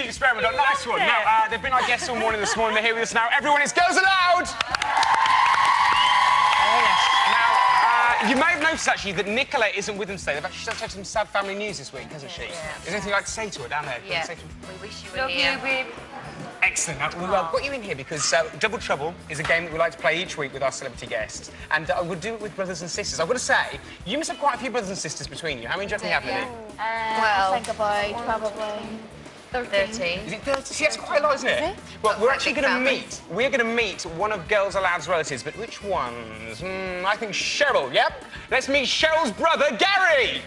experiment on. Nice one. Now, they've been our guests all morning this morning. They're here with us now. Everyone, it's Girls Aloud! Oh, yes. Now, you may have noticed, actually, that Nicola isn't with them today. They've actually had some sad family news this week, hasn't she? Yeah. Is there anything you'd like to say to her down there? Yeah. We wish you were here. Love you, babe. Excellent. Now, we've got you in here because Double Trouble is a game that we like to play each week with our celebrity guests. And we'll do it with brothers and sisters. I've got to say, you must have quite a few brothers and sisters between you. How many do you reckon you have, Lily? Well, I think about probably 13. Is it 30? See, that's quite a lot, isn't it? Well, we're actually going to meet. We're going to meet one of Girls Aloud's relatives, but which ones? I think Cheryl, yep. Let's meet Cheryl's brother, Gary!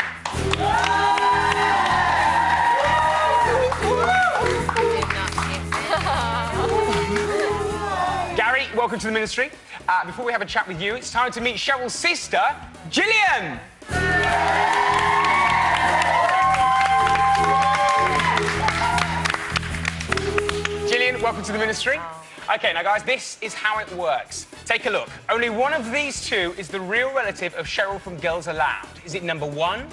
Gary, welcome to the ministry. Before we have a chat with you, it's time to meet Cheryl's sister, Gillian! Gillian, welcome to the ministry. OK, now, guys, this is how it works. Take a look. Only one of these two is the real relative of Cheryl from Girls Aloud. Is it number 1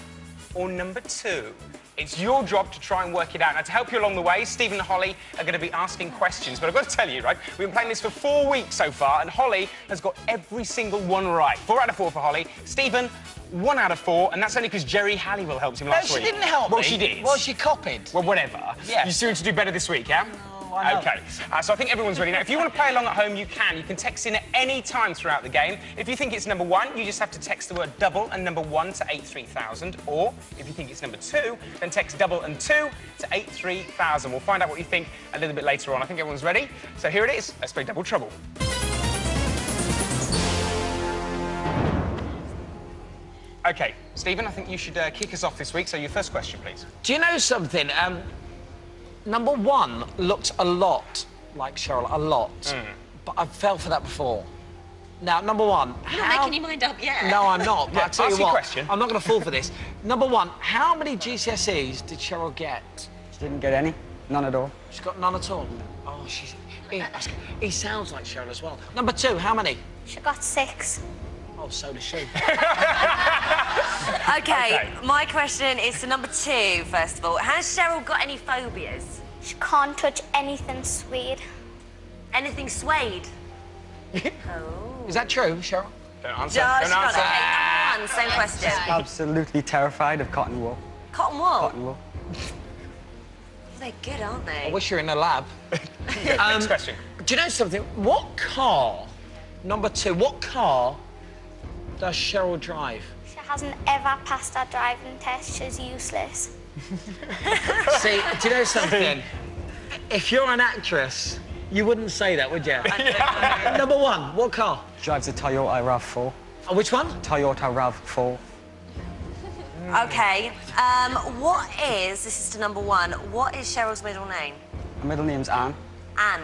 or number 2? It's your job to try and work it out. Now, to help you along the way, Stephen and Holly are going to be asking questions. But I've got to tell you, right, we've been playing this for 4 weeks so far, and Holly has got every single one right. 4 out of 4 for Holly. Stephen, 1 out of 4, and that's only because Jerry Halliwell helped him last week. No, she didn't help me. Well, she did. Well, she copied. Well, whatever. Yeah. You're soon to do better this week, yeah? OK, so I think everyone's ready now. If you want to play along at home, you can. You can text in at any time throughout the game. If you think it's number 1, you just have to text the word double and number 1 to 83000. Or if you think it's number 2, then text double and 2 to 83000. We'll find out what you think a little bit later on. I think everyone's ready. So here it is. Let's play Double Trouble. OK, Stephen, I think you should kick us off this week. So your first question, please. Do you know something? Number 1 looked a lot like Cheryl, a lot. But I fell for that before. Now, number 1, You're not making your mind up yet. No, I'm not. But I'll tell you what, question. I'm not going to fall for this. Number 1, how many GCSEs did Cheryl get? She didn't get any. None at all. She got none at all? Oh, he sounds like Cheryl as well. Number 2, how many? She got 6. Oh, so does she. OK, my question is to number 2, first of all. Has Cheryl got any phobias? She can't touch anything sweet. Anything suede? Is that true, Cheryl? Don't answer. Josh, Don't answer. OK, number 1, same question. Absolutely terrified of cotton wool. Cotton wool? Cotton wool. They're good, aren't they? I wish you were in the lab. Next question. Do you know something? What car, number 2, what car does Cheryl drive? She hasn't ever passed her driving test. She's useless. See, do you know something? If you're an actress, you wouldn't say that, would you? Number 1, what car? Drives a Toyota RAV4. Oh, which one? Toyota RAV4. OK, this is to number 1, what is Cheryl's middle name? Her middle name's Anne. Anne.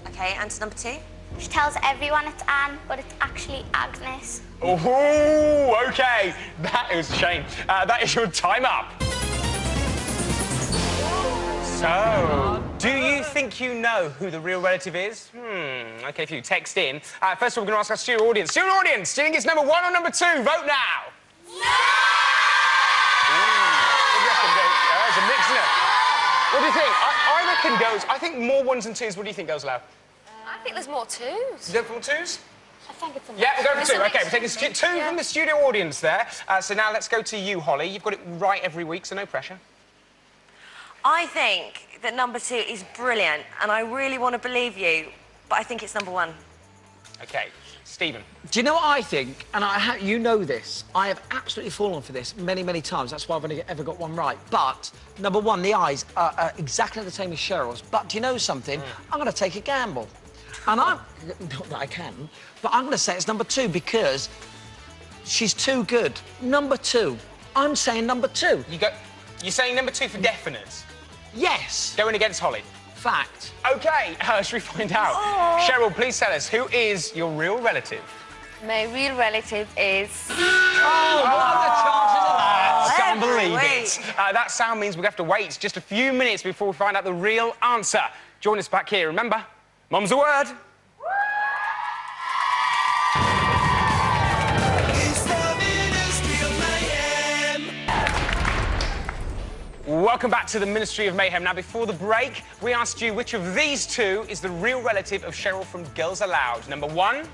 OK, and to number 2? She tells everyone it's Anne, but it's actually Agnes. Oh, OK. That is a shame. That is your time up. So, do you think you know who the real relative is? OK, if you text in. First of all, we're going to ask our studio audience. Studio audience, do you think it's number 1 or number 2? Vote now. No! There's a mix, isn't it? What do you think? I reckon girls... I think more 1s and 2s. What do you think, Girls Aloud? I think there's more 2s. You go for more 2s? I think it's a mix. Yeah, we're going for 2. OK, we're taking 2 from the studio audience there. So now let's go to you, Holly. You've got it right every week, so no pressure. I think that number 2 is brilliant, and I really want to believe you, but I think it's number 1. OK, Stephen. Do you know what I think? And you know this. I have absolutely fallen for this many, many times. That's why I've only ever got one right. But, number 1, the eyes are exactly the same as Cheryl's. But do you know something? I'm going to take a gamble. And not that I can, but I'm going to say it's number 2 because she's too good. Number 2. I'm saying number 2. You're saying number 2 for definite? Yes. Going against Holly? Fact. OK, should we find out? Cheryl, please tell us, who is your real relative? My real relative is... Oh, what are the chances of that? I can't believe it. That sound means we have to wait just a few minutes before we find out the real answer. Join us back here. Remember, Mum's a word. Welcome back to the Ministry of Mayhem. Now, before the break, we asked you which of these two is the real relative of Cheryl from Girls Aloud. Number 1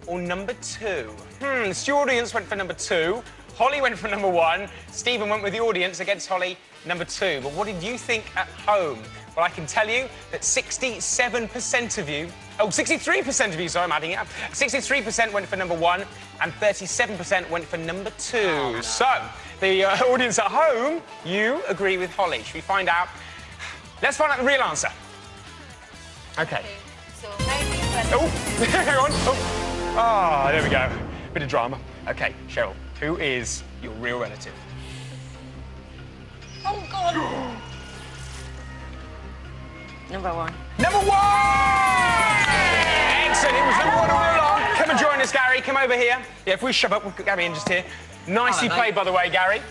or number 2? The audience went for number 2. Holly went for number 1. Stephen went with the audience against Holly, number 2. But what did you think at home? Well, I can tell you that 67% of you... Oh, 63% of you, sorry, I'm adding it up. 63% went for number 1 and 37% went for number 2. Oh, no. So, the audience at home, you agree with Holly. Should we find out? Let's find out the real answer. OK. So maybe... Oh, hang on. Oh, there we go. Bit of drama. OK, Cheryl, who is your real relative? Oh, God. Number 1. Number 1! Excellent. It was number 1 all along. Come and join us, Gary. Come over here. Yeah, if we shove up, we'll put Gary in just here. Nicely played, by the way, Gary.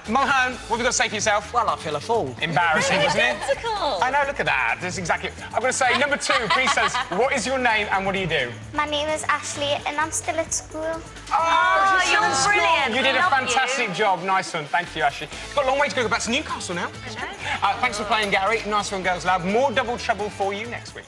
Moham, what have you got to say for yourself? Well, I feel a fool. Embarrassing, wasn't it? Identical. I know, look at that. That's exactly... I'm going to say, number 2, please tell us, what is your name and what do you do? My name is Ashley and I'm still at school. Oh, you're brilliant. You did We a love fantastic you. job. Nice one. Thank you, Ashley. Got a long way to go back to Newcastle now. I know. Thanks for playing, Gary. Nice one, Girls Lab. More Double Trouble for you next week.